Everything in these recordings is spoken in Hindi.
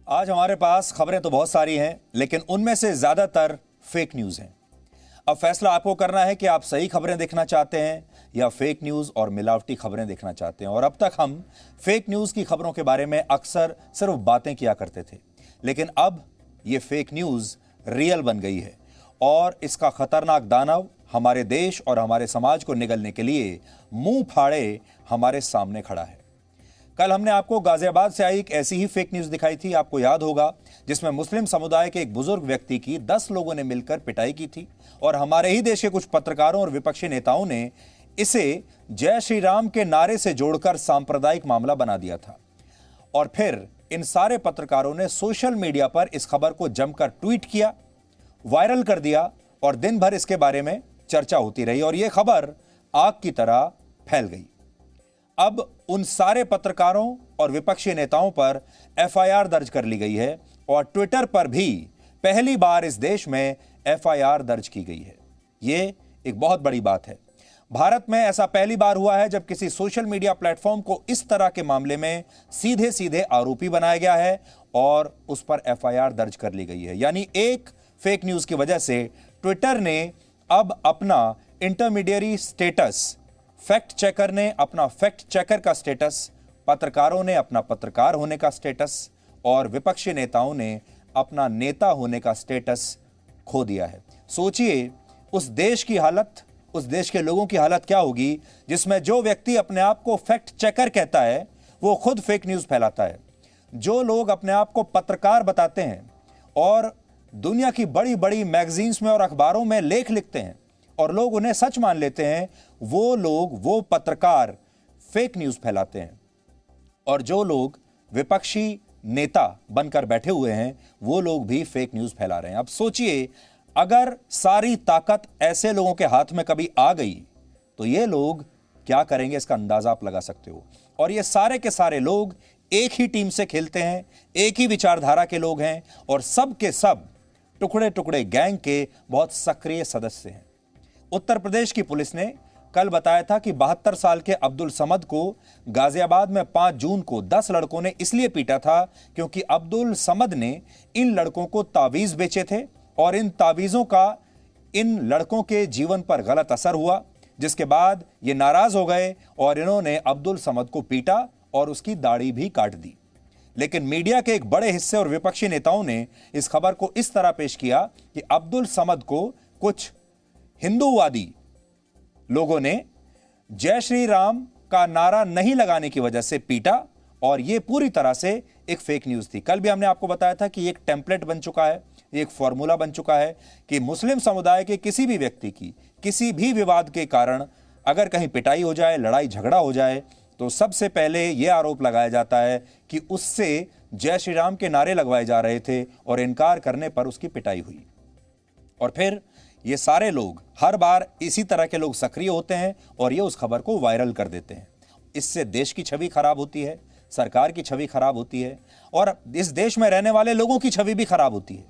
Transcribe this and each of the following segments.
आज हमारे पास खबरें तो बहुत सारी हैं, लेकिन उनमें से ज्यादातर फेक न्यूज हैं। अब फैसला आपको करना है कि आप सही खबरें देखना चाहते हैं या फेक न्यूज और मिलावटी खबरें देखना चाहते हैं। और अब तक हम फेक न्यूज की खबरों के बारे में अक्सर सिर्फ बातें किया करते थे, लेकिन अब ये फेक न्यूज रियल बन गई है और इसका खतरनाक दानव हमारे देश और हमारे समाज को निगलने के लिए मुंह फाड़े हमारे सामने खड़ा है। कल हमने आपको गाजियाबाद से आई एक ऐसी ही फेक न्यूज दिखाई थी, आपको याद होगा, जिसमें मुस्लिम समुदाय के एक बुजुर्ग व्यक्ति की 10 लोगों ने मिलकर पिटाई की थी और हमारे ही देश के कुछ पत्रकारों और विपक्षी नेताओं ने इसे जय श्री राम के नारे से जोड़कर सांप्रदायिक मामला बना दिया था। और फिर इन सारे पत्रकारों ने सोशल मीडिया पर इस खबर को जमकर ट्वीट किया, वायरल कर दिया और दिन भर इसके बारे में चर्चा होती रही और यह खबर आग की तरह फैल गई। अब उन सारे पत्रकारों और विपक्षी नेताओं पर एफआईआर दर्ज कर ली गई है और ट्विटर पर भी पहली बार इस देश में एफआईआर दर्ज की गई है। यह एक बहुत बड़ी बात है। भारत में ऐसा पहली बार हुआ है जब किसी सोशल मीडिया प्लेटफॉर्म को इस तरह के मामले में सीधे सीधे आरोपी बनाया गया है और उस पर एफआईआर दर्ज कर ली गई है। यानी एक फेक न्यूज की वजह से ट्विटर ने अब अपना इंटरमीडियरी स्टेटस, फैक्ट चेकर ने अपना फैक्ट चेकर का स्टेटस, पत्रकारों ने अपना पत्रकार होने का स्टेटस और विपक्षी नेताओं ने अपना नेता होने का स्टेटस खो दिया है। सोचिए उस देश की हालत, उस देश के लोगों की हालत क्या होगी जिसमें जो व्यक्ति अपने आप को फैक्ट चेकर कहता है वो खुद फेक न्यूज फैलाता है। जो लोग अपने आप को पत्रकार बताते हैं और दुनिया की बड़ी बड़ी मैगजीन्स में और अखबारों में लेख लिखते हैं और लोग उन्हें सच मान लेते हैं, वो लोग, वो पत्रकार फेक न्यूज फैलाते हैं। और जो लोग विपक्षी नेता बनकर बैठे हुए हैं वो लोग भी फेक न्यूज फैला रहे हैं। अब सोचिए अगर सारी ताकत ऐसे लोगों के हाथ में कभी आ गई तो ये लोग क्या करेंगे, इसका अंदाजा आप लगा सकते हो। और ये सारे के सारे लोग एक ही टीम से खेलते हैं, एक ही विचारधारा के लोग हैं और सब के सब टुकड़े टुकड़े गैंग के बहुत सक्रिय सदस्य हैं। उत्तर प्रदेश की पुलिस ने कल बताया था कि 72 साल के अब्दुल समद को गाजियाबाद में 5 जून को 10 लड़कों ने इसलिए पीटा था क्योंकि अब्दुल समद ने इन लड़कों को तावीज बेचे थे और इन तावीजों का इन लड़कों के जीवन पर गलत असर हुआ, जिसके बाद ये नाराज हो गए और इन्होंने अब्दुल समद को पीटा और उसकी दाढ़ी भी काट दी। लेकिन मीडिया के एक बड़े हिस्से और विपक्षी नेताओं ने इस खबर को इस तरह पेश किया कि अब्दुल समद को कुछ हिंदूवादी लोगों ने जय श्री राम का नारा नहीं लगाने की वजह से पीटा और यह पूरी तरह से एक फेक न्यूज थी। कल भी हमने आपको बताया था कि एक टेम्पलेट बन चुका है, एक फॉर्मूला बन चुका है कि मुस्लिम समुदाय के किसी भी व्यक्ति की किसी भी विवाद के कारण अगर कहीं पिटाई हो जाए, लड़ाई झगड़ा हो जाए, तो सबसे पहले यह आरोप लगाया जाता है कि उससे जय श्री राम के नारे लगवाए जा रहे थे और इनकार करने पर उसकी पिटाई हुई। और फिर ये सारे लोग, हर बार इसी तरह के लोग सक्रिय होते हैं और ये उस खबर को वायरल कर देते हैं। इससे देश की छवि खराब होती है, सरकार की छवि खराब होती है और इस देश में रहने वाले लोगों की छवि भी खराब होती है।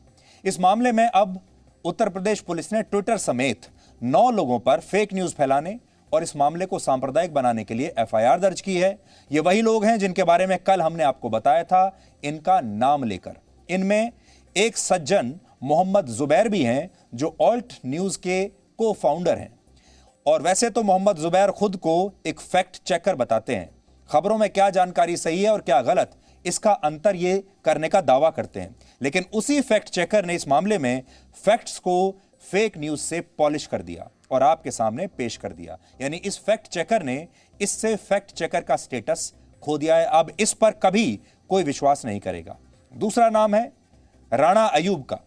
इस मामले में अब उत्तर प्रदेश पुलिस ने ट्विटर समेत 9 लोगों पर फेक न्यूज फैलाने और इस मामले को सांप्रदायिक बनाने के लिए एफआईआर दर्ज की है। ये वही लोग हैं जिनके बारे में कल हमने आपको बताया था, इनका नाम लेकर। इनमें एक सज्जन मोहम्मद जुबैर भी हैं जो ऑल्ट न्यूज के को फाउंडर हैं। और वैसे तो मोहम्मद जुबैर खुद को एक फैक्ट चेकर बताते हैं, खबरों में क्या जानकारी सही है और क्या गलत, इसका अंतर ये करने का दावा करते हैं। लेकिन उसी फैक्ट चेकर ने इस मामले में फैक्ट्स को फेक न्यूज से पॉलिश कर दिया और आपके सामने पेश कर दिया। यानी इस फैक्ट चेकर ने इससे फैक्ट चेकर का स्टेटस खो दिया है। अब इस पर कभी कोई विश्वास नहीं करेगा। दूसरा नाम है राणा अयूब का,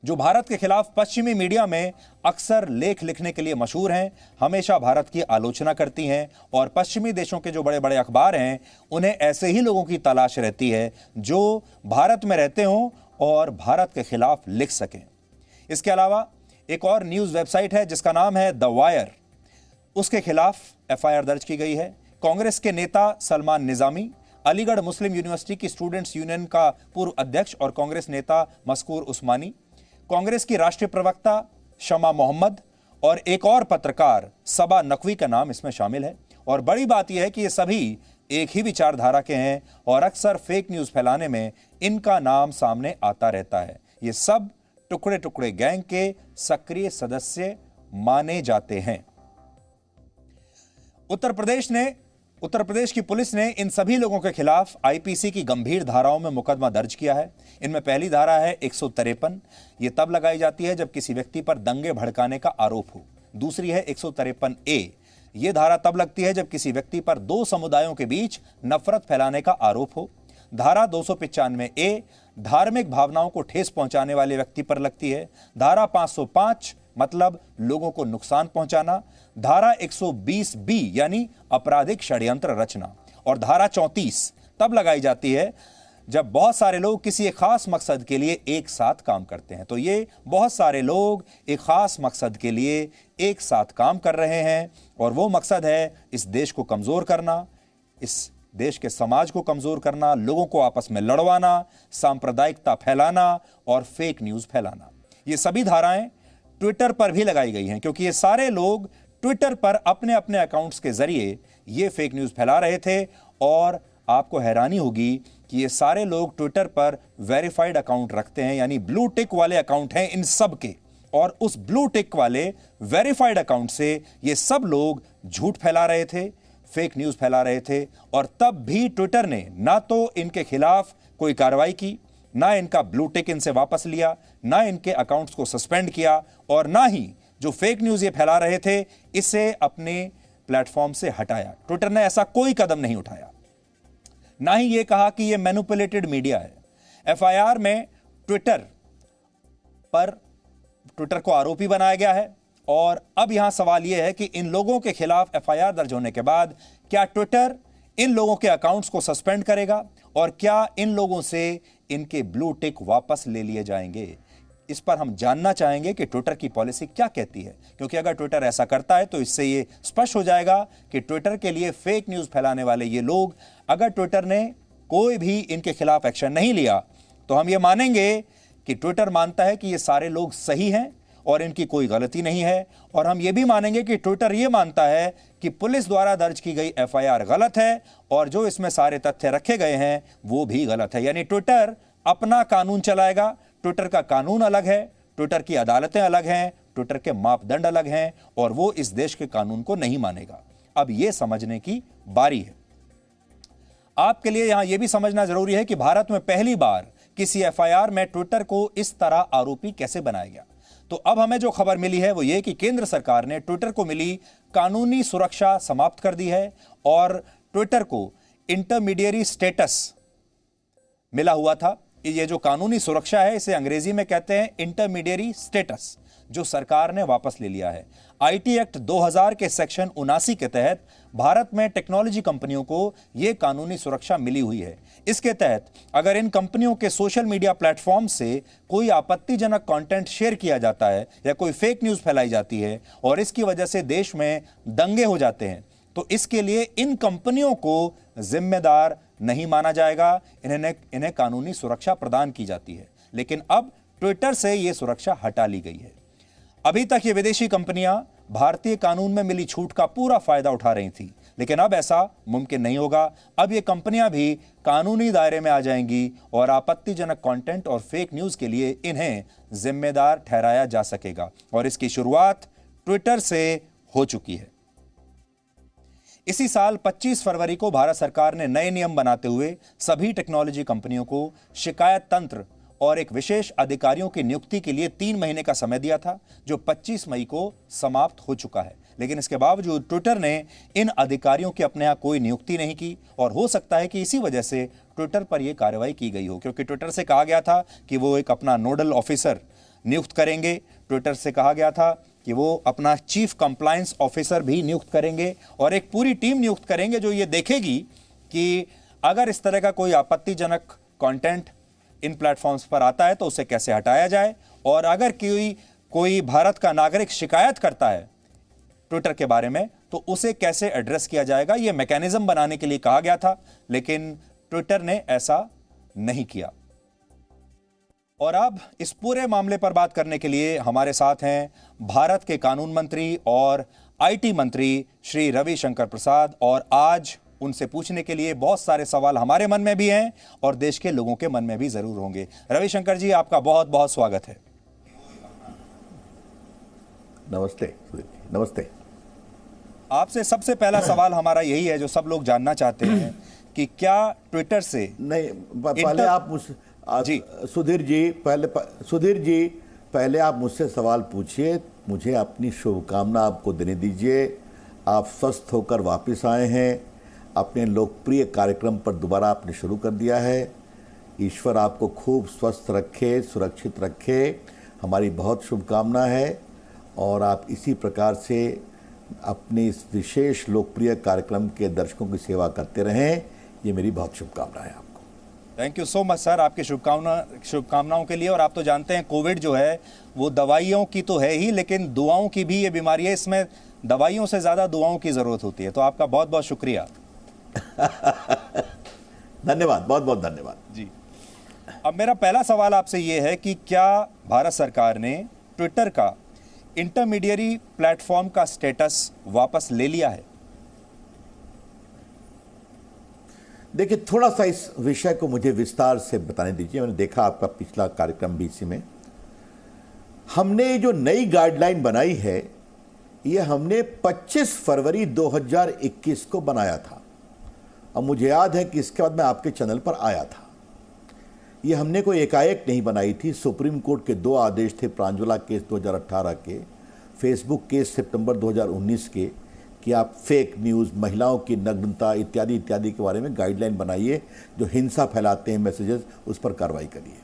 जो भारत के खिलाफ पश्चिमी मीडिया में अक्सर लेख लिखने के लिए मशहूर हैं, हमेशा भारत की आलोचना करती हैं और पश्चिमी देशों के जो बड़े बड़े अखबार हैं उन्हें ऐसे ही लोगों की तलाश रहती है जो भारत में रहते हों और भारत के खिलाफ लिख सकें। इसके अलावा एक और न्यूज वेबसाइट है जिसका नाम है द वायर, उसके खिलाफ एफआईआर दर्ज की गई है। कांग्रेस के नेता सलमान निजामी, अलीगढ़ मुस्लिम यूनिवर्सिटी की स्टूडेंट्स यूनियन का पूर्व अध्यक्ष और कांग्रेस नेता मस्कूर उस्मानी, कांग्रेस की राष्ट्रीय प्रवक्ता शमा मोहम्मद और एक और पत्रकार सबा नकवी का नाम इसमें शामिल है। और बड़ी बात यह है कि ये सभी एक ही विचारधारा के हैं और अक्सर फेक न्यूज फैलाने में इनका नाम सामने आता रहता है। ये सब टुकड़े टुकड़े गैंग के सक्रिय सदस्य माने जाते हैं। उत्तर प्रदेश की पुलिस ने इन सभी लोगों के खिलाफ आईपीसी की गंभीर धाराओं में मुकदमा दर्ज किया है। इनमें पहली धारा है 153। यह तब लगाई जाती है जब किसी व्यक्ति पर दंगे भड़काने का आरोप हो। दूसरी है 153A। यह धारा तब लगती है जब किसी व्यक्ति पर दो समुदायों के बीच नफरत फैलाने का आरोप हो। धारा 295A धार्मिक भावनाओं को ठेस पहुंचाने वाले व्यक्ति पर लगती है। धारा 505 मतलब लोगों को नुकसान पहुंचाना। धारा 120B यानी आपराधिक षड्यंत्र रचना। और धारा 34 तब लगाई जाती है जब बहुत सारे लोग किसी एक खास मकसद के लिए एक साथ काम करते हैं। तो ये बहुत सारे लोग एक खास मकसद के लिए एक साथ काम कर रहे हैं और वो मकसद है इस देश को कमजोर करना, इस देश के समाज को कमजोर करना, लोगों को आपस में लड़वाना, सांप्रदायिकता फैलाना और फेक न्यूज फैलाना। ये सभी धाराएं ट्विटर पर भी लगाई गई हैं क्योंकि ये सारे लोग ट्विटर पर अपने अपने अकाउंट्स के जरिए ये फेक न्यूज फैला रहे थे। और आपको हैरानी होगी कि ये सारे लोग ट्विटर पर वेरीफाइड अकाउंट रखते हैं, यानी ब्लू टिक वाले अकाउंट हैं इन सब के। और उस ब्लू टिक वाले वेरीफाइड अकाउंट से ये सब लोग झूठ फैला रहे थे, फेक न्यूज फैला रहे थे। और तब भी ट्विटर ने ना तो इनके खिलाफ कोई कार्रवाई की, ना इनका ब्लू टिक इनसे वापस लिया, ना इनके अकाउंट्स को सस्पेंड किया और ना ही जो फेक न्यूज ये फैला रहे थे इसे अपने प्लेटफॉर्म से हटाया। ट्विटर ने ऐसा कोई कदम नहीं उठाया। ना ही ये कहा कि ये मैनिपुलेटेड मीडिया है। एफआईआर में ट्विटर को आरोपी बनाया गया है। और अब यहां सवाल यह है कि इन लोगों के खिलाफ एफआईआर दर्ज होने के बाद क्या ट्विटर इन लोगों के अकाउंट्स को सस्पेंड करेगा और क्या इन लोगों से इनके ब्लू टिक वापस ले लिए जाएंगे। इस पर हम जानना चाहेंगे कि ट्विटर की पॉलिसी क्या कहती है, क्योंकि अगर ट्विटर ऐसा करता है तो इससे ये स्पष्ट हो जाएगा कि ट्विटर के लिए फेक न्यूज फैलाने वाले ये लोग, अगर ट्विटर ने कोई भी इनके खिलाफ एक्शन नहीं लिया तो हम ये मानेंगे कि ट्विटर मानता है कि ये सारे लोग सही हैं और इनकी कोई गलती नहीं है। और हम ये भी मानेंगे कि ट्विटर ये मानता है कि पुलिस द्वारा दर्ज की गई एफआईआर गलत है और जो इसमें सारे तथ्य रखे गए हैं वो भी गलत है। यानी ट्विटर अपना कानून चलाएगा। ट्विटर का कानून अलग है, ट्विटर की अदालतें अलग हैं, ट्विटर के मापदंड अलग हैं और वो इस देश के कानून को नहीं मानेगा। अब यह समझने की बारी है। आपके लिए यहां यह भी समझना जरूरी है कि भारत में पहली बार किसी एफआईआर में ट्विटर को इस तरह आरोपी कैसे बनाया गया। तो अब हमें जो खबर मिली है वो ये कि केंद्र सरकार ने ट्विटर को मिली कानूनी सुरक्षा समाप्त कर दी है और ट्विटर को इंटरमीडिएरी स्टेटस मिला हुआ था। ये जो कानूनी सुरक्षा है इसे अंग्रेजी में कहते हैं इंटरमीडिएरी स्टेटस, जो सरकार ने वापस ले लिया है। आईटी एक्ट 2000 के सेक्शन 79 के तहत भारत में टेक्नोलॉजी कंपनियों को यह कानूनी सुरक्षा मिली हुई है। इसके तहत अगर इन कंपनियों के सोशल मीडिया प्लेटफॉर्म से कोई आपत्तिजनक कंटेंट शेयर किया जाता है या कोई फेक न्यूज फैलाई जाती है और इसकी वजह से देश में दंगे हो जाते हैं तो इसके लिए इन कंपनियों को जिम्मेदार नहीं माना जाएगा। इन्हें कानूनी सुरक्षा प्रदान की जाती है। लेकिन अब ट्विटर से यह सुरक्षा हटा ली गई है। अभी तक ये विदेशी कंपनियां भारतीय कानून में मिली छूट का पूरा फायदा उठा रही थी, लेकिन अब ऐसा मुमकिन नहीं होगा। अब ये कंपनियां भी कानूनी दायरे में आ जाएंगी और आपत्तिजनक कंटेंट और फेक न्यूज के लिए इन्हें जिम्मेदार ठहराया जा सकेगा और इसकी शुरुआत ट्विटर से हो चुकी है। इसी साल 25 फरवरी को भारत सरकार ने नए नियम बनाते हुए सभी टेक्नोलॉजी कंपनियों को शिकायत तंत्र और एक विशेष अधिकारियों की नियुक्ति के लिए 3 महीने का समय दिया था, जो 25 मई को समाप्त हो चुका है। लेकिन इसके बावजूद ट्विटर ने इन अधिकारियों की अपने यहां कोई नियुक्ति नहीं की और हो सकता है कि इसी वजह से ट्विटर पर यह कार्रवाई की गई हो, क्योंकि ट्विटर से कहा गया था कि वो एक अपना नोडल ऑफिसर नियुक्त करेंगे। ट्विटर से कहा गया था कि वो अपना चीफ कंप्लायंस ऑफिसर भी नियुक्त करेंगे और एक पूरी टीम नियुक्त करेंगे जो ये देखेगी कि अगर इस तरह का कोई आपत्तिजनक कंटेंट इन प्लेटफॉर्म्स पर आता है तो उसे कैसे हटाया जाए और अगर कोई भारत का नागरिक शिकायत करता है ट्विटर के बारे में तो उसे कैसे एड्रेस किया जाएगा। यह मैकेनिज्म बनाने के लिए कहा गया था, लेकिन ट्विटर ने ऐसा नहीं किया। और अब इस पूरे मामले पर बात करने के लिए हमारे साथ हैं भारत के कानून मंत्री और आईटी मंत्री श्री रविशंकर प्रसाद। और आज उनसे पूछने के लिए बहुत सारे सवाल हमारे मन में भी हैं और देश के लोगों के मन में भी जरूर होंगे। रविशंकर जी, आपका बहुत बहुत स्वागत है। नमस्ते। नमस्ते। आपसे सबसे पहला सवाल हमारा यही है जो सब लोग जानना चाहते हैं कि क्या ट्विटर से नहीं, पहले आप जी सुधीर जी पहले आप मुझसे सवाल पूछिए। मुझे अपनी शुभकामना आपको देने दीजिए। आप स्वस्थ होकर वापस आए हैं, अपने लोकप्रिय कार्यक्रम पर दोबारा आपने शुरू कर दिया है। ईश्वर आपको खूब स्वस्थ रखे, सुरक्षित रखे, हमारी बहुत शुभकामना है। और आप इसी प्रकार से अपने इस विशेष लोकप्रिय कार्यक्रम के दर्शकों की सेवा करते रहें, ये मेरी बहुत शुभकामना है आपको। Thank you so much sir, आपकी शुभकामनाओं के लिए। और आप तो जानते हैं कोविड जो है वो दवाइयों की तो है ही, लेकिन दुआओं की भी ये बीमारी है। इसमें दवाइयों से ज़्यादा दुआओं की ज़रूरत होती है। तो आपका बहुत बहुत शुक्रिया। धन्यवाद, बहुत बहुत धन्यवाद जी। अब मेरा पहला सवाल आपसे ये है कि क्या भारत सरकार ने ट्विटर का इंटरमीडियरी प्लेटफॉर्म का स्टेटस वापस ले लिया है? देखिए, थोड़ा सा इस विषय को मुझे विस्तार से बताने दीजिए। मैंने देखा आपका पिछला कार्यक्रम भी इसी में। हमने जो नई गाइडलाइन बनाई है, ये हमने 25 फरवरी 2021 को बनाया था। अब मुझे याद है कि इसके बाद मैं आपके चैनल पर आया था। ये हमने कोई एकाएक नहीं बनाई थी। सुप्रीम कोर्ट के 2 आदेश थे, प्रांजला केस 2018 के, फेसबुक केस सितंबर 2019 के, कि आप फेक न्यूज़, महिलाओं की नग्नता इत्यादि इत्यादि के बारे में गाइडलाइन बनाइए। जो हिंसा फैलाते हैं मैसेजेस, उस पर कार्रवाई करिए।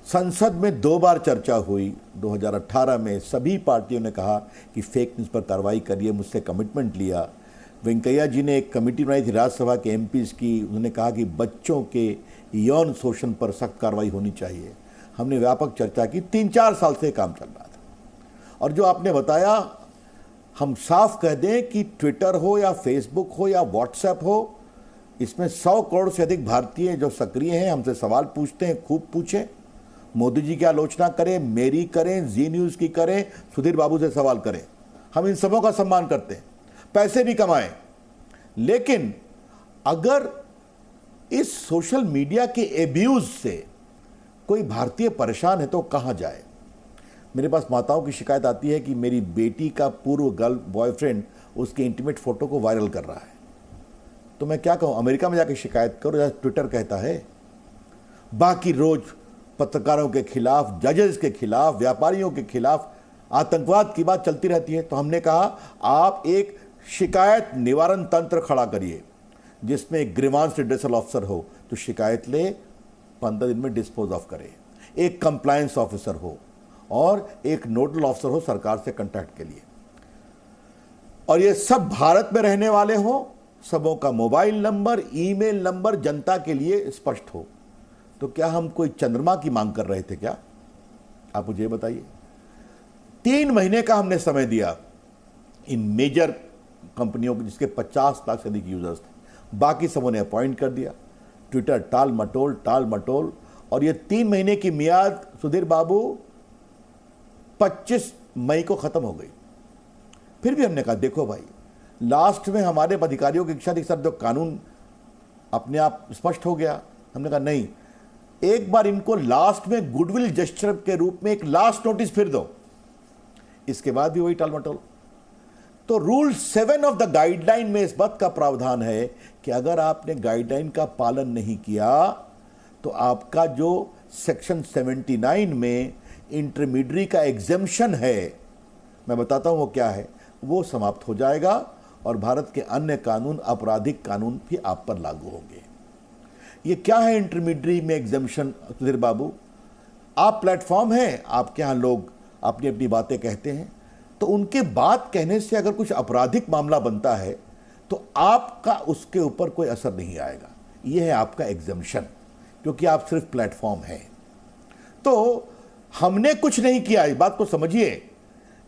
संसद में 2 बार चर्चा हुई। 2018 में सभी पार्टियों ने कहा कि फेक न्यूज़ पर कार्रवाई करिए, मुझसे कमिटमेंट लिया। वेंकैया जी ने एक कमेटी बनाई थी राज्यसभा के एमपीज़ की, उन्होंने कहा कि बच्चों के यौन शोषण पर सख्त कार्रवाई होनी चाहिए। हमने व्यापक चर्चा की। 3-4 साल से काम चल रहा था। और जो आपने बताया, हम साफ कह दें कि ट्विटर हो या फेसबुक हो या व्हाट्सएप हो, इसमें 100 करोड़ से अधिक भारतीय जो सक्रिय हैं, हमसे सवाल पूछते हैं। खूब पूछें, मोदी जी की आलोचना करें, मेरी करें, जी न्यूज़ की करें, सुधीर बाबू से सवाल करें। हम इन सबों का सम्मान करते हैं, पैसे भी कमाएं। लेकिन अगर इस सोशल मीडिया के एब्यूज से कोई भारतीय परेशान है तो कहां जाए? मेरे पास माताओं की शिकायत आती है कि मेरी बेटी का पूर्व गर्ल बॉयफ्रेंड उसके इंटीमेट फोटो को वायरल कर रहा है। तो मैं क्या कहूं, अमेरिका में जाकर शिकायत करो, जैसे ट्विटर कहता है। बाकी रोज पत्रकारों के खिलाफ, जजेस के खिलाफ, व्यापारियों के खिलाफ आतंकवाद की बात चलती रहती है। तो हमने कहा आप एक शिकायत निवारण तंत्र खड़ा करिए, जिसमें एक ग्रीवांस रिड्रेसल ऑफिसर हो तो शिकायत ले, 15 दिन में डिस्पोज ऑफ करे। एक कंप्लायंस ऑफिसर हो और एक नोडल ऑफिसर हो सरकार से कांटेक्ट के लिए। और ये सब भारत में रहने वाले हो, सबों का मोबाइल नंबर, ईमेल नंबर जनता के लिए स्पष्ट हो। तो क्या हम कोई चंद्रमा की मांग कर रहे थे क्या? आप मुझे बताइए। 3 महीने का हमने समय दिया इन मेजर कंपनियों को, जिसके 50 लाख से अधिक यूजर्स थे। बाकी सबों ने अपॉइंट कर दिया। ट्विटर टाल मटोल। और ये 3 महीने की मियाद, सुधीर बाबू, 25 मई को खत्म हो गई। फिर भी हमने कहा देखो भाई, लास्ट में हमारे अधिकारियों की इच्छा थी सर, जो कानून अपने आप स्पष्ट हो गया। हमने कहा नहीं, एक बार इनको लास्ट में गुडविल जेस्चर के रूप में एक लास्ट नोटिस फिर दो। इसके बाद भी वही टालमटोल। तो रूल 7 ऑफ द गाइडलाइन में इस बात का प्रावधान है कि अगर आपने गाइडलाइन का पालन नहीं किया तो आपका जो सेक्शन 79 में इंटरमीडियरी का एग्जेम्पशन है, मैं बताता हूं वो क्या है, वो समाप्त हो जाएगा और भारत के अन्य कानून, आपराधिक कानून भी आप पर लागू होंगे। ये क्या है इंटरमीडियरी में एग्जेम्पशन? सुधीर बाबू, आप प्लेटफॉर्म हैं, आपके यहाँ लोग अपनी अपनी बातें कहते हैं, तो उनके बात कहने से अगर कुछ आपराधिक मामला बनता है तो आपका उसके ऊपर कोई असर नहीं आएगा। यह है आपका एग्जेम्पशन, क्योंकि आप सिर्फ प्लेटफॉर्म हैं। तो हमने कुछ नहीं किया, इस बात को समझिए।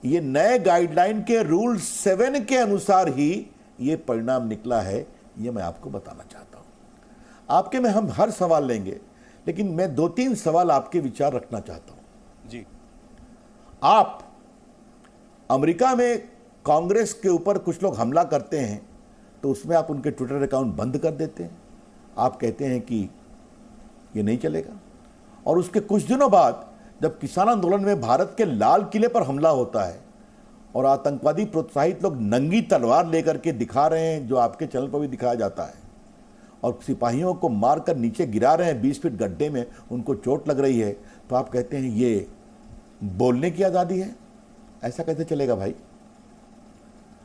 ये नए गाइडलाइन के रूल 7 के अनुसार ही ये परिणाम निकला है, ये मैं आपको बताना चाहता हूं। आपके में हम हर सवाल लेंगे, लेकिन मैं 2-3 सवाल आपके विचार रखना चाहता हूं जी। आप अमेरिका में कांग्रेस के ऊपर कुछ लोग हमला करते हैं तो उसमें आप उनके ट्विटर अकाउंट बंद कर देते हैं। आप कहते हैं कि ये नहीं चलेगा। और उसके कुछ दिनों बाद जब किसान आंदोलन में भारत के लाल किले पर हमला होता है और आतंकवादी प्रोत्साहित लोग नंगी तलवार लेकर के दिखा रहे हैं, जो आपके चैनल पर भी दिखाया जाता है, और सिपाहियों को मारकर नीचे गिरा रहे हैं 20 फीट गड्ढे में, उनको चोट लग रही है, तो आप कहते हैं ये बोलने की आज़ादी है। ऐसा कैसे चलेगा भाई?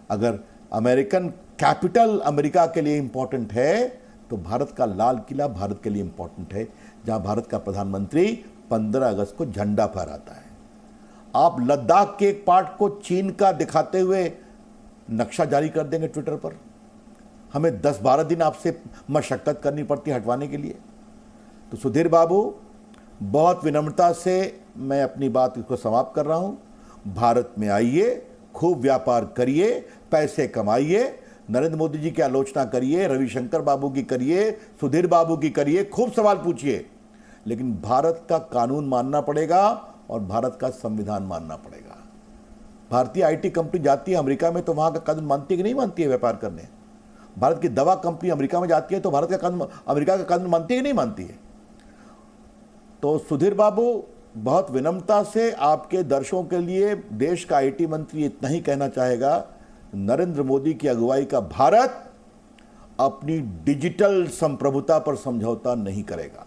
अगर अमेरिकन कैपिटल अमेरिका के लिए इंपॉर्टेंट है तो भारत का लाल किला भारत के लिए इंपॉर्टेंट है, जहां भारत का प्रधानमंत्री 15 अगस्त को झंडा फहराता है। आप लद्दाख के एक पार्ट को चीन का दिखाते हुए नक्शा जारी कर देंगे ट्विटर पर, हमें 10-12 दिन आपसे मशक्कत करनी पड़ती है हटवाने के लिए। तो सुधीर बाबू, बहुत विनम्रता से मैं अपनी बात को समाप्त कर रहा हूं। भारत में आइए, खूब व्यापार करिए, पैसे कमाइए, नरेंद्र मोदी जी की आलोचना करिए, रविशंकर बाबू की करिए, सुधीर बाबू की करिए, खूब सवाल पूछिए, लेकिन भारत का कानून मानना पड़ेगा और भारत का संविधान मानना पड़ेगा। भारतीय आईटी कंपनी जाती है अमेरिका में तो वहां का कानून मानती है कि नहीं मानती है व्यापार करने? भारत की दवा कंपनी अमेरिका में जाती है तो भारत का कानून, अमेरिका का कानून मानती है कि नहीं मानती है? तो सुधीर बाबू, बहुत विनम्रता से आपके दर्शकों के लिए देश का आईटी मंत्री इतना ही कहना चाहेगा, नरेंद्र मोदी की अगुवाई का भारत अपनी डिजिटल संप्रभुता पर समझौता नहीं करेगा।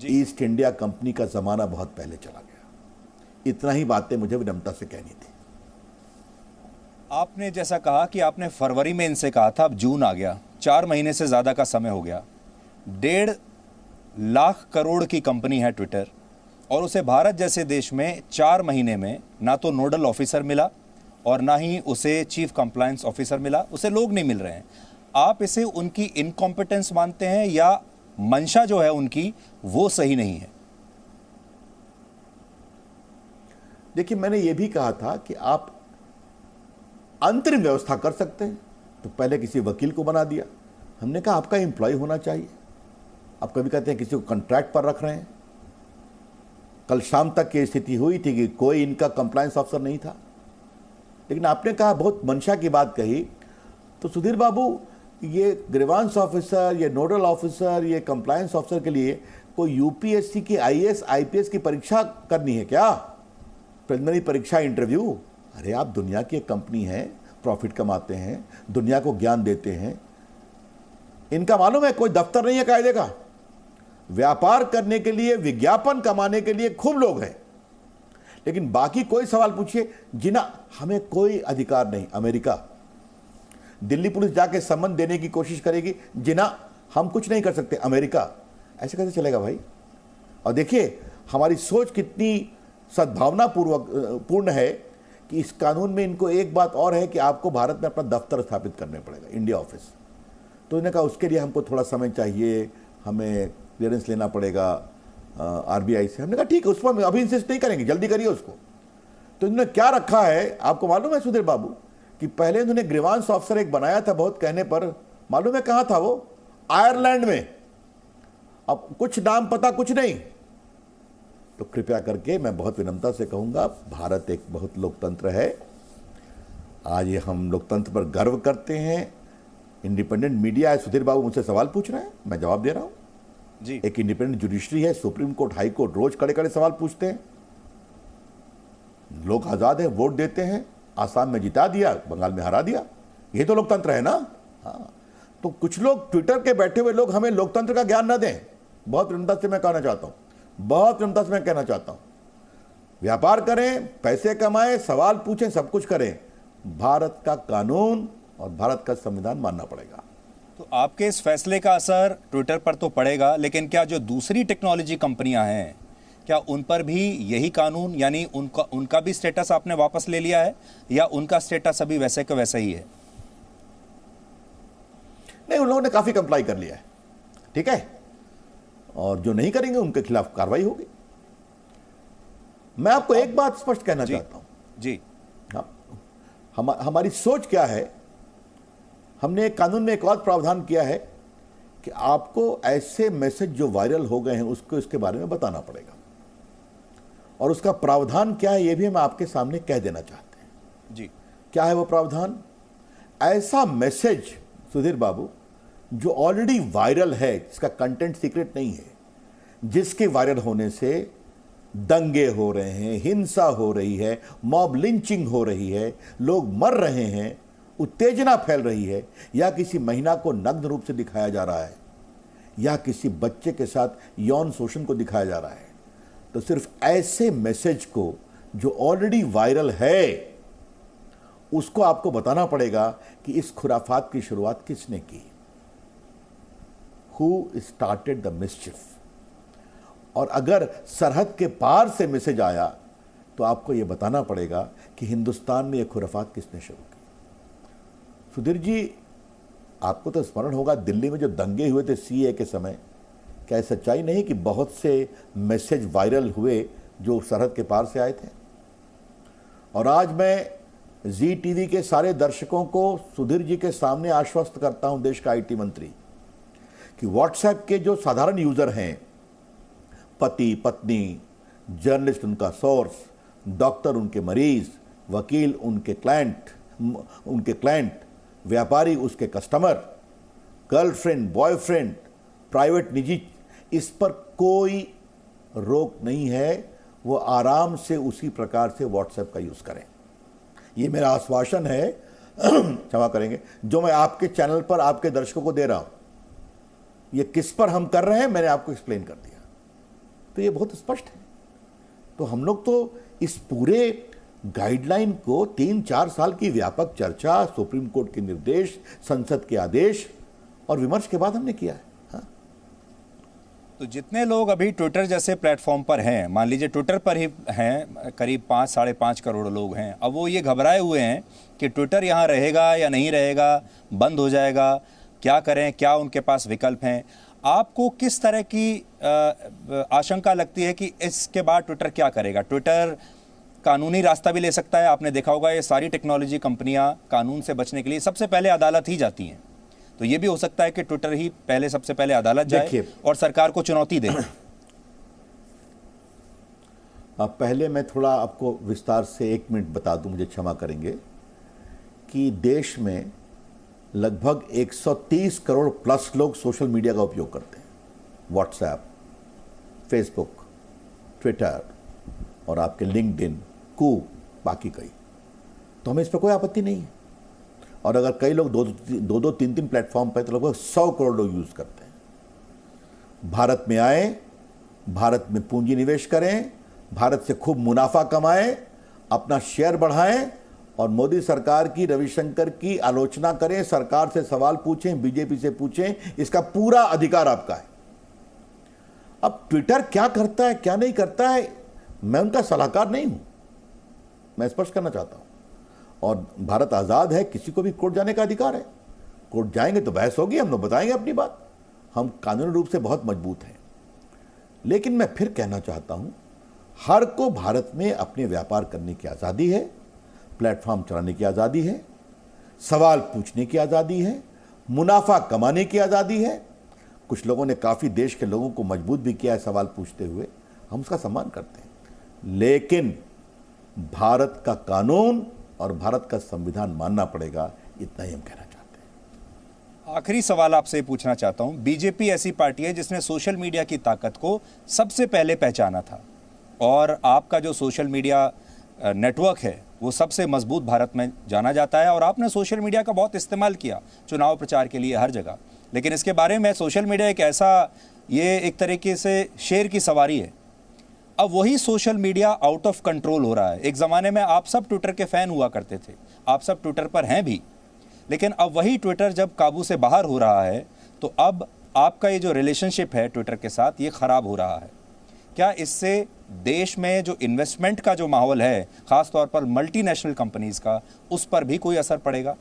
ईस्ट इंडिया कंपनी का जमाना बहुत पहले चला गया। इतना ही बातें मुझे विनम्रता से कहनी थी। आपने जैसा कहा कि आपने फरवरी में इनसे कहा था, अब जून आ गया, 4 महीने से ज्यादा का समय हो गया। 1.5 लाख करोड़ की कंपनी है ट्विटर, और उसे भारत जैसे देश में 4 महीने में ना तो नोडल ऑफिसर मिला और ना ही उसे चीफ कंप्लायंस ऑफिसर मिला, उसे लोग नहीं मिल रहे हैं। आप इसे उनकी इनकॉम्पिटेंस मानते हैं या मंशा जो है उनकी वो सही नहीं है? देखिए, मैंने ये भी कहा था कि आप अंतरिम व्यवस्था कर सकते हैं, तो पहले किसी वकील को बना दिया। हमने कहा आपका एम्प्लॉय होना चाहिए। आप कभी कहते हैं किसी को कॉन्ट्रैक्ट पर रख रहे हैं। कल शाम तक ये स्थिति हुई थी कि कोई इनका कंप्लायंस ऑफिसर नहीं था, लेकिन आपने कहा, बहुत मंशा की बात कही। तो सुधीर बाबू, ये ग्रीवांस ऑफिसर, ये नोडल ऑफिसर, ये कंप्लायंस ऑफिसर के लिए कोई यूपीएससी की आईएएस आईपीएस की परीक्षा करनी है क्या? प्रिलिमिनरी परीक्षा, इंटरव्यू? अरे आप दुनिया की एक कंपनी है, प्रॉफिट कमाते हैं, दुनिया को ज्ञान देते हैं। इनका मालूम है कोई दफ्तर नहीं है कायदे का। व्यापार करने के लिए, विज्ञापन कमाने के लिए खूब लोग हैं, लेकिन बाकी कोई सवाल पूछिए, जिन्हें हमें कोई अधिकार नहीं। अमेरिका, दिल्ली पुलिस जाके सम्मन देने की कोशिश करेगी, जिन्हें हम कुछ नहीं कर सकते। अमेरिका, ऐसे कैसे चलेगा भाई? और देखिए हमारी सोच कितनी सद्भावना पूर्ण है कि इस कानून में इनको एक बात और है कि आपको भारत में अपना दफ्तर स्थापित करने पड़ेगा, इंडिया ऑफिस। तो इन्होंने कहा उसके लिए हमको थोड़ा समय चाहिए, हमें क्लियरेंस लेना पड़ेगा आरबीआई से। हमने कहा ठीक है, उस पर अभी इंसिस्ट नहीं करेंगे, जल्दी करिए उसको। तो इन्होंने क्या रखा है आपको मालूम है सुधीर बाबू? कि पहले इन्होंने ग्रीवांस ऑफिसर एक बनाया था, बहुत कहने पर, मालूम है कहां था वो? आयरलैंड में। अब कुछ नाम पता कुछ नहीं। तो कृपया करके मैं बहुत विनम्रता से कहूंगा, भारत एक बहुत लोकतंत्र है। आज ये हम लोकतंत्र पर गर्व करते हैं। इंडिपेंडेंट मीडिया है। सुधीर बाबू मुझसे सवाल पूछ रहे हैं, मैं जवाब दे रहा हूं जी। एक इंडिपेंडेंट जुडिशरी है, सुप्रीम कोर्ट, हाई कोर्ट, रोज कड़े कड़े सवाल पूछते हैं। लोग आजाद है, वोट देते हैं। आसाम में जिता दिया, बंगाल में हरा दिया। ये तो लोकतंत्र है ना। हाँ, तो कुछ लोग ट्विटर के बैठे हुए लोग हमें लोकतंत्र का ज्ञान ना दें। बहुत विनम्रता से मैं कहना चाहता हूं, बहुत विनम्रता से मैं कहना चाहता हूं, व्यापार करें, पैसे कमाएं, सवाल पूछें, सब कुछ करें। भारत का कानून और भारत का संविधान मानना पड़ेगा। तो आपके इस फैसले का असर ट्विटर पर तो पड़ेगा, लेकिन क्या जो दूसरी टेक्नोलॉजी कंपनियां हैं, क्या उन पर भी यही कानून, यानी उनका भी स्टेटस आपने वापस ले लिया है या उनका स्टेटस अभी वैसे का वैसा ही है? नहीं, उन लोगों ने काफी कंप्लाई कर लिया है, ठीक है, और जो नहीं करेंगे उनके खिलाफ कार्रवाई होगी। मैं आपको एक बात स्पष्ट कहना चाहता हूं जी। हाँ, हमारी सोच क्या है, हमने एक कानून में एक और प्रावधान किया है कि आपको ऐसे मैसेज जो वायरल हो गए हैं उसको इसके बारे में बताना पड़ेगा, और उसका प्रावधान क्या है ये भी हम आपके सामने कह देना चाहते हैं जी। क्या है वो प्रावधान? ऐसा मैसेज सुधीर बाबू जो ऑलरेडी वायरल है, जिसका कंटेंट सीक्रेट नहीं है, जिसके वायरल होने से दंगे हो रहे हैं, हिंसा हो रही है, मॉब लिंचिंग हो रही है, लोग मर रहे हैं, उत्तेजना फैल रही है, या किसी महिला को नग्न रूप से दिखाया जा रहा है, या किसी बच्चे के साथ यौन शोषण को दिखाया जा रहा है, तो सिर्फ ऐसे मैसेज को जो ऑलरेडी वायरल है उसको आपको बताना पड़ेगा कि इस खुराफात की शुरुआत किसने की, हु स्टार्टेड द मिस्चिफ। और अगर सरहद के पार से मैसेज आया तो आपको यह बताना पड़ेगा कि हिंदुस्तान में यह खुराफात किसने शुरू की। सुधीर जी, आपको तो स्मरण होगा दिल्ली में जो दंगे हुए थे सीए के समय, क्या सच्चाई नहीं कि बहुत से मैसेज वायरल हुए जो सरहद के पार से आए थे? और आज मैं जी टीवी के सारे दर्शकों को सुधीर जी के सामने आश्वस्त करता हूं, देश का आईटी मंत्री, कि व्हाट्सएप के जो साधारण यूजर हैं, पति पत्नी, जर्नलिस्ट उनका सोर्स, डॉक्टर उनके मरीज, वकील उनके क्लाइंट, व्यापारी उसके कस्टमर, गर्लफ्रेंड, बॉयफ्रेंड, प्राइवेट, निजी, इस पर कोई रोक नहीं है। वो आराम से उसी प्रकार से व्हाट्सएप का यूज करें। ये मेरा आश्वासन है, क्षमा करेंगे, जो मैं आपके चैनल पर आपके दर्शकों को दे रहा हूं। ये किस पर हम कर रहे हैं मैंने आपको एक्सप्लेन कर दिया, तो ये बहुत स्पष्ट है। तो हम लोग तो इस पूरे गाइडलाइन को 3-4 साल की व्यापक चर्चा, सुप्रीम कोर्ट के निर्देश, संसद के आदेश और विमर्श के बाद हमने किया है। तो जितने लोग अभी ट्विटर जैसे प्लेटफॉर्म पर हैं, मान लीजिए ट्विटर पर ही हैं, करीब 5-5.5 करोड़ लोग हैं, अब वो ये घबराए हुए हैं कि ट्विटर यहाँ रहेगा या नहीं रहेगा, बंद हो जाएगा, क्या करें, क्या उनके पास विकल्प हैं। आपको किस तरह की आशंका लगती है कि इसके बाद ट्विटर क्या करेगा? ट्विटर कानूनी रास्ता भी ले सकता है। आपने देखा होगा ये सारी टेक्नोलॉजी कंपनियां कानून से बचने के लिए सबसे पहले अदालत ही जाती हैं, तो ये भी हो सकता है कि ट्विटर ही सबसे पहले अदालत जाए और सरकार को चुनौती दे। पहले मैं थोड़ा आपको विस्तार से 1 मिनट बता दूं, मुझे क्षमा करेंगे, कि देश में लगभग 130 करोड़ प्लस लोग सोशल मीडिया का उपयोग करते हैं। व्हाट्सएप, फेसबुक, ट्विटर और आपके लिंक्डइन, बाकी कई, तो हमें इस पर कोई आपत्ति नहीं है। और अगर कई लोग 2-3 प्लेटफॉर्म पर, तो लगभग 100 करोड़ लोग यूज करते हैं। भारत में आए, भारत में पूंजी निवेश करें, भारत से खूब मुनाफा कमाएं, अपना शेयर बढ़ाएं और मोदी सरकार की, रविशंकर की आलोचना करें, सरकार से सवाल पूछें, बीजेपी से पूछें, इसका पूरा अधिकार आपका है। अब ट्विटर क्या करता है, क्या नहीं करता है, मैं उनका सलाहकार नहीं हूं, मैं स्पष्ट करना चाहता हूं। और भारत आज़ाद है, किसी को भी कोर्ट जाने का अधिकार है। कोर्ट जाएंगे तो बहस होगी, हम लोग बताएंगे अपनी बात, हम कानूनी रूप से बहुत मजबूत हैं। लेकिन मैं फिर कहना चाहता हूं, हर को भारत में अपने व्यापार करने की आज़ादी है, प्लेटफॉर्म चलाने की आज़ादी है, सवाल पूछने की आज़ादी है, मुनाफा कमाने की आज़ादी है। कुछ लोगों ने काफ़ी देश के लोगों को मजबूत भी किया है सवाल पूछते हुए, हम उसका सम्मान करते हैं। लेकिन भारत का कानून और भारत का संविधान मानना पड़ेगा, इतना ही हम कहना चाहते हैं। आखिरी सवाल आपसे पूछना चाहता हूं, बीजेपी ऐसी पार्टी है जिसने सोशल मीडिया की ताकत को सबसे पहले पहचाना था, और आपका जो सोशल मीडिया नेटवर्क है वो सबसे मजबूत भारत में जाना जाता है, और आपने सोशल मीडिया का बहुत इस्तेमाल किया चुनाव प्रचार के लिए हर जगह। लेकिन इसके बारे में सोशल मीडिया एक ऐसा, ये एक तरीके से शेर की सवारी है। अब वही social media out of control हो रहा है। एक ज़माने में आप सब ट्विटर के फ़ैन हुआ करते थे, आप सब ट्विटर पर हैं भी, लेकिन अब वही ट्विटर जब काबू से बाहर हो रहा है, तो अब आपका ये जो रिलेशनशिप है ट्विटर के साथ, ये ख़राब हो रहा है। क्या इससे देश में जो इन्वेस्टमेंट का जो माहौल है, ख़ास तौर पर मल्टीनेशनल कंपनीज़ का, उस पर भी कोई असर पड़ेगा?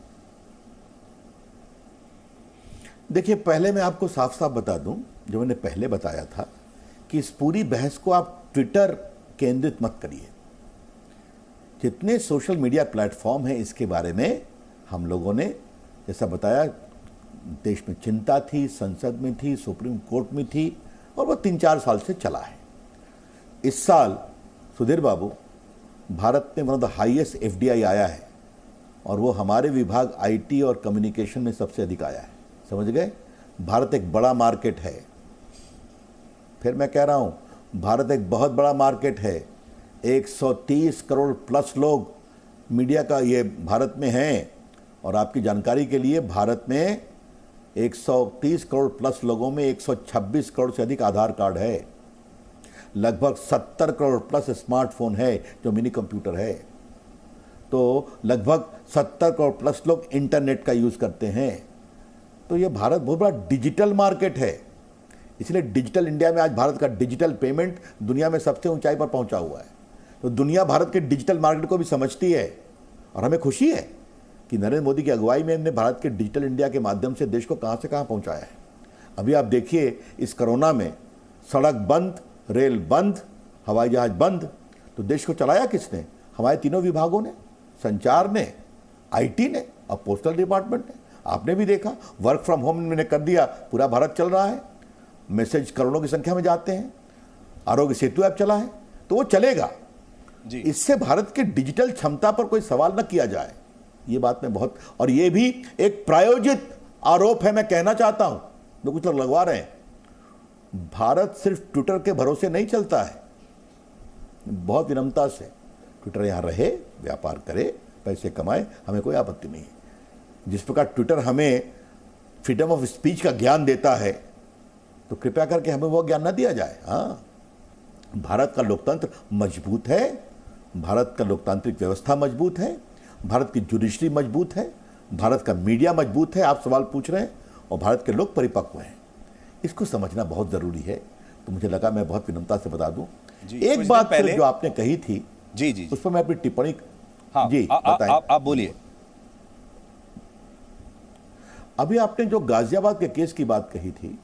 देखिए, पहले मैं आपको साफ साफ बता दूं, जो मैंने पहले बताया था, कि इस पूरी बहस को आप ट्विटर केंद्रित मत करिए। जितने सोशल मीडिया प्लेटफॉर्म हैं, इसके बारे में हम लोगों ने जैसा बताया, देश में चिंता थी, संसद में थी, सुप्रीम कोर्ट में थी, और वो 3-4 साल से चला है। इस साल सुधीर बाबू, भारत में one of the highest FDI आया है, और वो हमारे विभाग आईटी और कम्युनिकेशन में सबसे अधिक आया है। समझ गए? भारत एक बड़ा मार्केट है। फिर मैं कह रहा हूँ, भारत एक बहुत बड़ा मार्केट है। 130 करोड़ प्लस लोग मीडिया का ये भारत में हैं। और आपकी जानकारी के लिए, भारत में 130 करोड़ प्लस लोगों में 126 करोड़ से अधिक आधार कार्ड है। लगभग 70 करोड़ प्लस स्मार्टफोन है जो मिनी कंप्यूटर है। तो लगभग 70 करोड़ प्लस लोग इंटरनेट का यूज़ करते हैं। तो ये भारत बहुत बड़ा डिजिटल मार्केट है। इसलिए डिजिटल इंडिया में आज भारत का डिजिटल पेमेंट दुनिया में सबसे ऊंचाई पर पहुंचा हुआ है। तो दुनिया भारत के डिजिटल मार्केट को भी समझती है और हमें खुशी है कि नरेंद्र मोदी की अगुवाई में हमने भारत के डिजिटल इंडिया के माध्यम से देश को कहां से कहां पहुंचाया है। अभी आप देखिए, इस कोरोना में सड़क बंद, रेल बंद, हवाई जहाज बंद, तो देश को चलाया किसने? हमारे तीनों विभागों ने, संचार ने, आईटी ने और पोस्टल डिपार्टमेंट ने। आपने भी देखा, वर्क फ्रॉम होम मैंने कर दिया, पूरा भारत चल रहा है। मैसेज करोड़ों की संख्या में जाते हैं। आरोग्य सेतु ऐप चला है, तो वो चलेगा जी। इससे भारत के डिजिटल क्षमता पर कोई सवाल न किया जाए, ये बात मैं बहुत, और ये भी एक प्रायोजित आरोप है, मैं कहना चाहता हूं, जो कुछ लोग लगवा रहे हैं। भारत सिर्फ ट्विटर के भरोसे नहीं चलता है। बहुत विनम्रता से ट्विटर यहां रहे, व्यापार करे, पैसे कमाए, हमें कोई आपत्ति नहीं है। जिस प्रकार ट्विटर हमें फ्रीडम ऑफ स्पीच का ज्ञान देता है, तो कृपया करके हमें वो ज्ञान न दिया जाए। हाँ, भारत का लोकतंत्र मजबूत है, भारत का लोकतांत्रिक व्यवस्था मजबूत है, भारत की जुडिशरी मजबूत है, भारत का मीडिया मजबूत है। आप सवाल पूछ रहे हैं, और भारत के लोग परिपक्व हैं। इसको समझना बहुत जरूरी है। तो मुझे लगा मैं बहुत विनम्रता से बता दूं। एक बात पहले जो आपने कही थी, जी जी, उस पर मैं अपनी टिप्पणी, हाँ, जी बताएं। आप बोलिए। अभी आपने जो गाजियाबाद के केस की बात कही थी,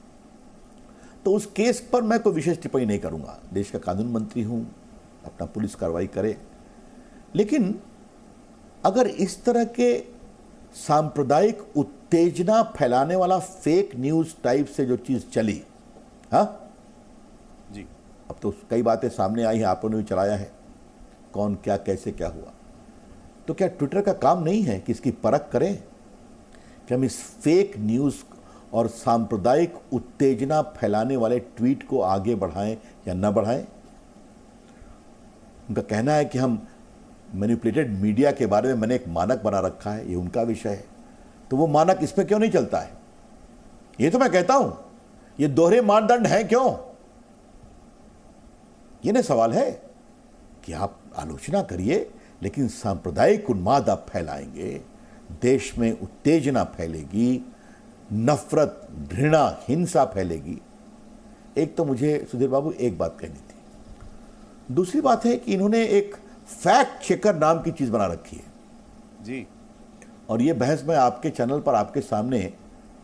तो उस केस पर मैं कोई विशेष टिप्पणी नहीं करूंगा। देश का कानून मंत्री हूं, अपना पुलिस कार्रवाई करे। लेकिन अगर इस तरह के सांप्रदायिक उत्तेजना फैलाने वाला फेक न्यूज टाइप से जो चीज चली, हाँ जी, अब तो कई बातें सामने आई हैं, आपने भी चलाया है, कौन क्या कैसे क्या हुआ। तो क्या ट्विटर का काम नहीं है कि इसकी परख करें कि हम इस फेक न्यूज और सांप्रदायिक उत्तेजना फैलाने वाले ट्वीट को आगे बढ़ाएं या न बढ़ाएं? उनका कहना है कि हम मैनिपुलेटेड मीडिया के बारे में मैंने एक मानक बना रखा है, ये उनका विषय है। तो वो मानक इस पे क्यों नहीं चलता है? ये तो मैं कहता हूं, ये दोहरे मानदंड हैं क्यों? ये ना सवाल है कि आप आलोचना करिए, लेकिन सांप्रदायिक उन्माद आप फैलाएंगे, देश में उत्तेजना फैलेगी, नफरत, घृणा, हिंसा फैलेगी। एक तो मुझे सुधीर बाबू एक बात कहनी थी। दूसरी बात है कि इन्होंने एक फैक्ट चेकर नाम की चीज बना रखी है जी, और ये बहस मैं आपके चैनल पर आपके सामने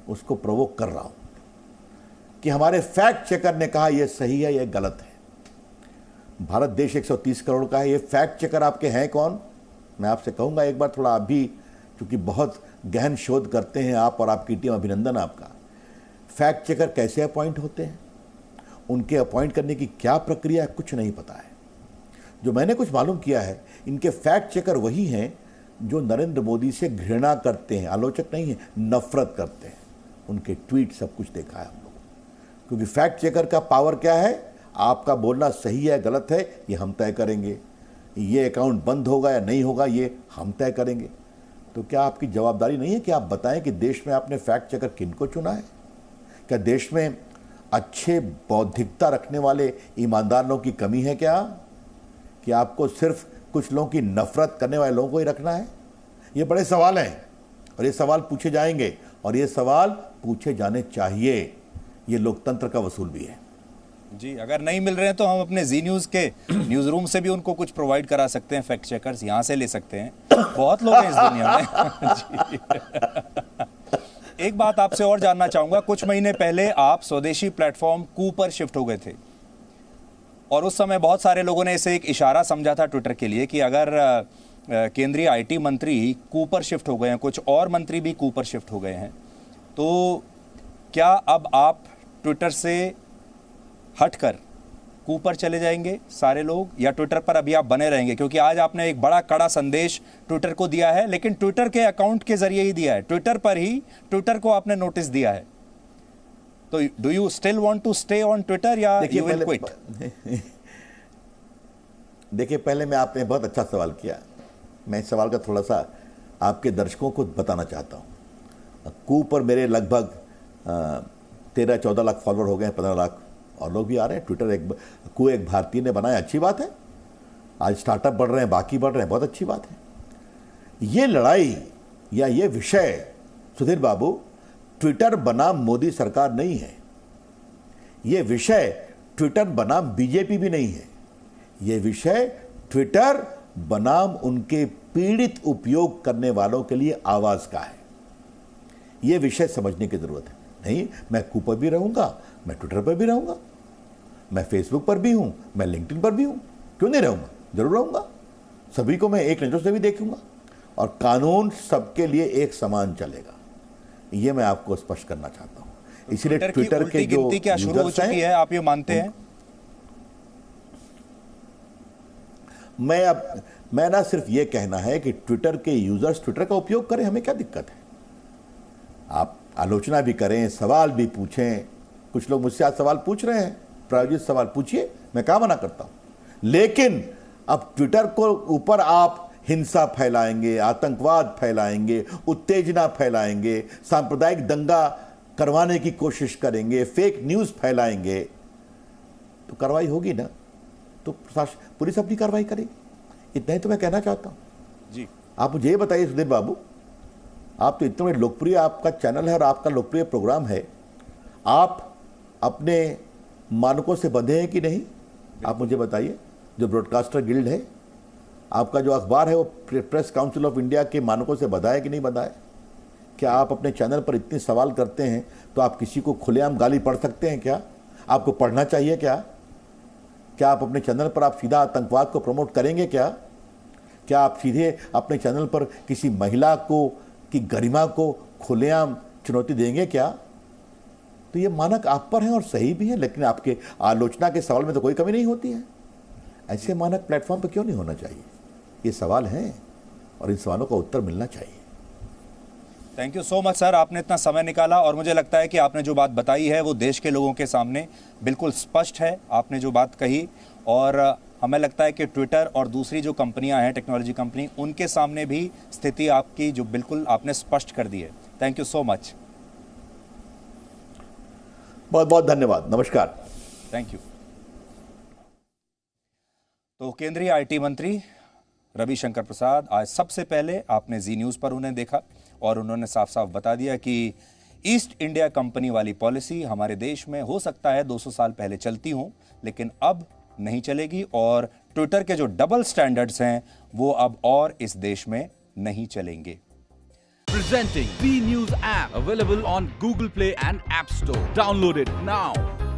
उसको प्रोवोक कर रहा हूं कि हमारे फैक्ट चेकर ने कहा यह सही है, यह गलत है। भारत देश 130 करोड़ का है, ये फैक्ट चेकर आपके हैं कौन? मैं आपसे कहूंगा एक बार थोड़ा, आप भी क्योंकि बहुत गहन शोध करते हैं आप और आपकी टीम, अभिनंदन आपका। फैक्ट चेकर कैसे अपॉइंट होते हैं, उनके अपॉइंट करने की क्या प्रक्रिया है, कुछ नहीं पता है। जो मैंने कुछ मालूम किया है, इनके फैक्ट चेकर वही हैं जो नरेंद्र मोदी से घृणा करते हैं, आलोचक नहीं है, नफरत करते हैं। उनके ट्वीट सब कुछ देखा है हम लोग। क्योंकि फैक्ट चेकर का पावर क्या है? आपका बोलना सही है गलत है ये हम तय करेंगे, ये अकाउंट बंद होगा या नहीं होगा ये हम तय करेंगे। तो क्या आपकी जवाबदारी नहीं है कि आप बताएं कि देश में आपने फैक्ट चेकर किनको चुना है? क्या देश में अच्छे बौद्धिकता रखने वाले ईमानदार लोगों की कमी है क्या, कि आपको सिर्फ कुछ लोगों की नफरत करने वाले लोगों को ही रखना है? ये बड़े सवाल हैं और ये सवाल पूछे जाएंगे और ये सवाल पूछे जाने चाहिए। ये लोकतंत्र का वसूल भी है जी। अगर नहीं मिल रहे हैं तो हम अपने जी न्यूज़ के न्यूज़ रूम से भी उनको कुछ प्रोवाइड करा सकते हैं, फैक्ट चेकर्स यहाँ से ले सकते हैं, बहुत लोग हैं इस दुनिया में जी। एक बात आपसे और जानना चाहूँगा, कुछ महीने पहले आप स्वदेशी प्लेटफॉर्म कू पर शिफ्ट हो गए थे और उस समय बहुत सारे लोगों ने इसे एक इशारा समझा था ट्विटर के लिए कि अगर केंद्रीय आईटी मंत्री कू पर शिफ्ट हो गए हैं, कुछ और मंत्री भी कू पर शिफ्ट हो गए हैं, तो क्या अब आप ट्विटर से हटकर कू पर चले जाएंगे सारे लोग, या ट्विटर पर अभी आप बने रहेंगे? क्योंकि आज आपने एक बड़ा कड़ा संदेश ट्विटर को दिया है, लेकिन ट्विटर के अकाउंट के जरिए ही दिया है, ट्विटर पर ही ट्विटर को आपने नोटिस दिया है। तो do you still want to stay on Twitter या यू विल क्विट? देखिए, पहले मैं आपने बहुत अच्छा सवाल किया, मैं इस सवाल का थोड़ा सा आपके दर्शकों को बताना चाहता हूँ। कू पर मेरे लगभग 13-14 लाख फॉलोअर हो गए हैं, 15 लाख और लोग भी आ रहे हैं। ट्विटर एक भारतीय ने बनाया, अच्छी बात है। आज स्टार्टअप बढ़ रहे हैं, बाकी बढ़ रहे हैं, बहुत अच्छी बात है। ये लड़ाई या ये विषय सुधीर बाबू, ट्विटर बनाम मोदी सरकार नहीं है। ये विषय ट्विटर बनाम बीजेपी भी नहीं है। ये विषय ट्विटर बनाम उनके पीड़ित उपयोग करने वालों के लिए आवाज का है। यह विषय समझने की जरूरत है। नहीं, मैं कू पर भी रहूंगा, मैं ट्विटर पर भी रहूंगा, मैं फेसबुक पर भी हूं, मैं लिंक्डइन पर भी हूं, क्यों नहीं रहूंगा? जरूर रहूंगा। सभी को मैं एक नजर से भी देखूंगा और कानून सबके लिए एक समान चलेगा। यह मैं आपको स्पष्ट करना चाहता हूं। इसलिए ट्विटर के जो क्या शुरू हो चुकी है, आप ये मानते हैं? मैं ना सिर्फ ये कहना है कि ट्विटर के यूजर्स ट्विटर का उपयोग करें, हमें क्या दिक्कत है? आप आलोचना भी करें, सवाल भी पूछें। कुछ लोग मुझसे आज सवाल पूछ रहे हैं, प्रायोजित सवाल पूछिए, मैं क्या मना करता हूं। लेकिन अब ट्विटर को ऊपर आप हिंसा फैलाएंगे, आतंकवाद फैलाएंगे, उत्तेजना फैलाएंगे, सांप्रदायिक दंगा करवाने की कोशिश करेंगे, फेक न्यूज फैलाएंगे, तो कार्रवाई होगी ना। तो पुलिस अपनी कार्रवाई करेगी। इतना ही तो मैं कहना चाहता हूं जी। आप मुझे ये बताइए सुधीर बाबू, आप तो इतने लोकप्रिय आपका चैनल है और आपका लोकप्रिय प्रोग्राम है, आप अपने मानकों से बंधे हैं कि नहीं? आप मुझे बताइए। जो ब्रॉडकास्टर गिल्ड है, आपका जो अखबार है, वो प्रेस काउंसिल ऑफ इंडिया के मानकों से बंधा है कि नहीं बंधा है? क्या आप अपने चैनल पर इतने सवाल करते हैं तो आप किसी को खुलेआम गाली पढ़ सकते हैं क्या? आपको पढ़ना चाहिए क्या? क्या आप अपने चैनल पर आप सीधा आतंकवाद को प्रमोट करेंगे क्या? क्या आप सीधे अपने चैनल पर किसी महिला को की गरिमा को खुलेआम चुनौती देंगे क्या? तो ये मानक आप पर हैं और सही भी है, लेकिन आपके आलोचना के सवाल में तो कोई कमी नहीं होती है। ऐसे मानक प्लेटफॉर्म पर क्यों नहीं होना चाहिए? ये सवाल हैं और इन सवालों का उत्तर मिलना चाहिए। Thank you so much sir, आपने इतना समय निकाला और मुझे लगता है कि आपने जो बात बताई है वो देश के लोगों के सामने बिल्कुल स्पष्ट है। आपने जो बात कही, और हमें लगता है कि ट्विटर और दूसरी जो कंपनियां हैं, टेक्नोलॉजी कंपनी, उनके सामने भी स्थिति आपकी जो बिल्कुल आपने स्पष्ट कर दी है। Thank you so much. बहुत बहुत धन्यवाद, नमस्कार। Thank you. तो केंद्रीय आईटी मंत्री रविशंकर प्रसाद, आज सबसे पहले आपने जी न्यूज़ पर उन्हें देखा और उन्होंने साफ साफ बता दिया कि ईस्ट इंडिया कंपनी वाली पॉलिसी हमारे देश में हो सकता है 200 साल पहले चलती हो, लेकिन अब नहीं चलेगी, और ट्विटर के जो डबल स्टैंडर्ड्स हैं वो अब और इस देश में नहीं चलेंगे। Presenting V News app, available on Google Play and App Store. Download it now.